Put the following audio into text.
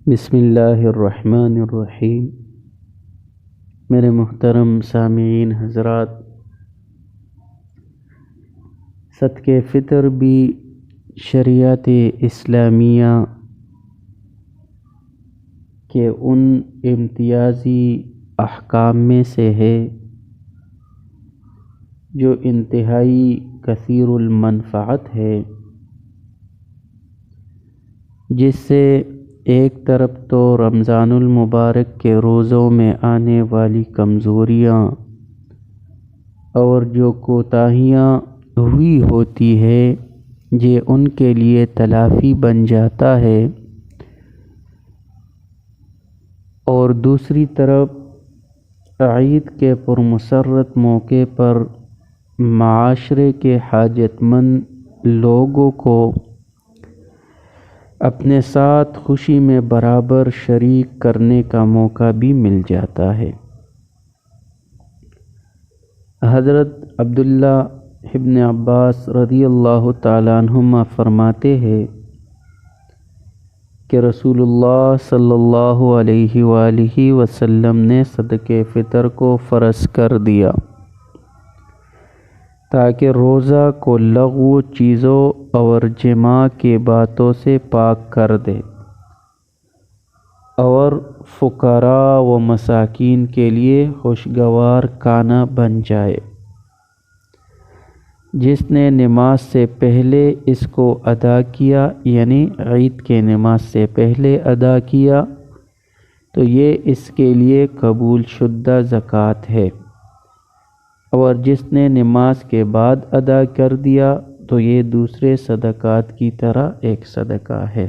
بسم اللہ الرحمن الرحیم۔ میرے محترم سامعین حضرات، صدقہ فطر بھی شریعت اسلامیہ کے ان امتیازی احکام میں سے ہے جو انتہائی کثیر المنفعت ہے، جس سے ایک طرف تو رمضان المبارک کے روزوں میں آنے والی کمزوریاں اور جو کوتاہیاں ہوئی ہوتی ہے یہ ان کے لیے تلافی بن جاتا ہے، اور دوسری طرف عید کے پرمسرت موقع پر معاشرے کے حاجت مند لوگوں کو اپنے ساتھ خوشی میں برابر شریک کرنے کا موقع بھی مل جاتا ہے۔ حضرت عبداللہ ابن عباس رضی اللہ تعالیٰ عنہما فرماتے ہیں کہ رسول اللہ صلی اللہ علیہ وآلہ وسلم نے صدقہ فطر کو فرض کر دیا تاکہ روزہ کو لغو چیزوں اور جماع کے باتوں سے پاک کر دے اور فقراء و مساکین کے لیے خوشگوار کھانا بن جائے۔ جس نے نماز سے پہلے اس کو ادا کیا، یعنی عید کے نماز سے پہلے ادا کیا، تو یہ اس کے لیے قبول شدہ زکوٰۃ ہے، اور جس نے نماز کے بعد ادا کر دیا تو یہ دوسرے صدقات کی طرح ایک صدقہ ہے۔